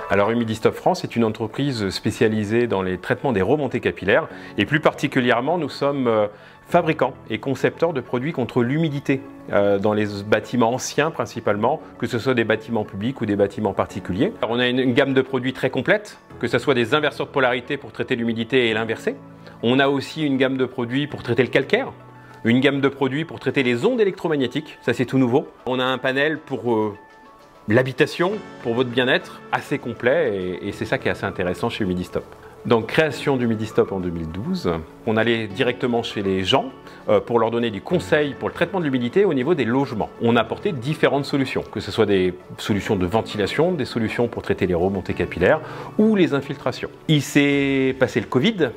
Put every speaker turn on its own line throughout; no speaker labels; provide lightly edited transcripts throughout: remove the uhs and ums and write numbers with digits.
Alors Humidistop France est une entreprise spécialisée dans les traitements des remontées capillaires et plus particulièrement nous sommes fabricants et concepteurs de produits contre l'humidité dans les bâtiments anciens principalement, que ce soit des bâtiments publics ou des bâtiments particuliers. Alors, on a une gamme de produits très complète, que ce soit des inverseurs de polarité pour traiter l'humidité et l'inverser. On a aussi une gamme de produits pour traiter le calcaire, une gamme de produits pour traiter les ondes électromagnétiques, ça c'est tout nouveau. On a un panel pour l'habitation, pour votre bien-être, assez complet et c'est ça qui est assez intéressant chez Humidistop. Donc création d'Humidistop en 2012, on allait directement chez les gens pour leur donner du conseil pour le traitement de l'humidité au niveau des logements. On a apporté différentes solutions, que ce soit des solutions de ventilation, des solutions pour traiter les remontées capillaires ou les infiltrations. Il s'est passé le Covid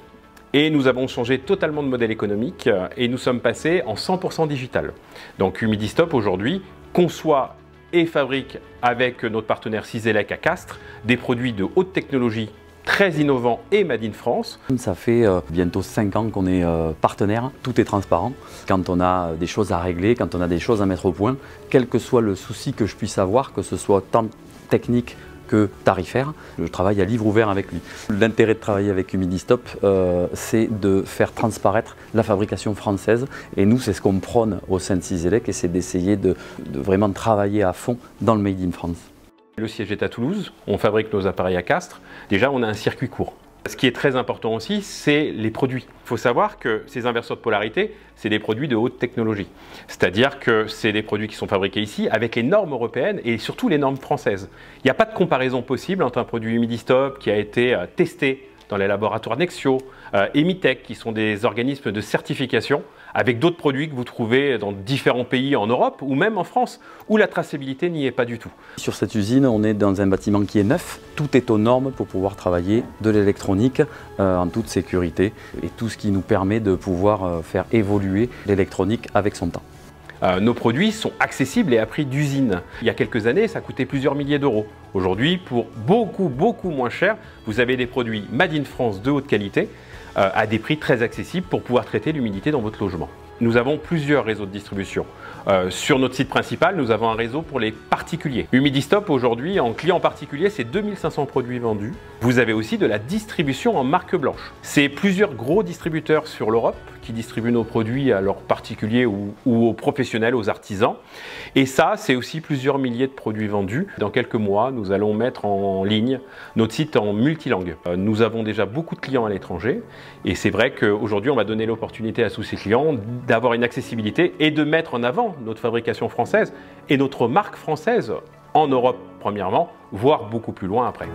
et nous avons changé totalement de modèle économique et nous sommes passés en 100% digital. Donc Humidistop aujourd'hui conçoit et fabrique avec notre partenaire Cizelec à Castres des produits de haute technologie très innovants et made in France.
Ça fait bientôt 5 ans qu'on est partenaire, tout est transparent. Quand on a des choses à régler, quand on a des choses à mettre au point, quel que soit le souci que je puisse avoir, que ce soit tant technique que tarifaire, je travaille à livre ouvert avec lui. L'intérêt de travailler avec Humidistop, c'est de faire transparaître la fabrication française et nous c'est ce qu'on prône au sein de Cizelec et c'est d'essayer de vraiment travailler à fond dans le Made in France.
Le siège est à Toulouse, on fabrique nos appareils à Castres. Déjà on a un circuit court. Ce qui est très important aussi, c'est les produits. Il faut savoir que ces inverseurs de polarité, c'est des produits de haute technologie. C'est-à-dire que c'est des produits qui sont fabriqués ici avec les normes européennes et surtout les normes françaises. Il n'y a pas de comparaison possible entre un produit Humidistop qui a été testé dans les laboratoires Nexio, Emitech, qui sont des organismes de certification, avec d'autres produits que vous trouvez dans différents pays en Europe ou même en France, où la traçabilité n'y est pas du tout.
Sur cette usine, on est dans un bâtiment qui est neuf. Tout est aux normes pour pouvoir travailler de l'électronique en toute sécurité et tout ce qui nous permet de pouvoir faire évoluer l'électronique avec son temps.
Nos produits sont accessibles et à prix d'usine. Il y a quelques années, ça coûtait plusieurs milliers d'euros. Aujourd'hui, pour beaucoup moins cher, vous avez des produits Made in France de haute qualité à des prix très accessibles pour pouvoir traiter l'humidité dans votre logement. Nous avons plusieurs réseaux de distribution. Sur notre site principal, nous avons un réseau pour les particuliers. Humidistop aujourd'hui, en client particulier, c'est 2500 produits vendus. Vous avez aussi de la distribution en marque blanche. C'est plusieurs gros distributeurs sur l'Europe qui distribuent nos produits à leurs particuliers ou aux professionnels, aux artisans. Et ça, c'est aussi plusieurs milliers de produits vendus. Dans quelques mois, nous allons mettre en ligne notre site en multilangue. Nous avons déjà beaucoup de clients à l'étranger et c'est vrai qu'aujourd'hui, on va donner l'opportunité à tous ces clients d'avoir une accessibilité et de mettre en avant notre fabrication française et notre marque française en Europe premièrement, voire beaucoup plus loin après.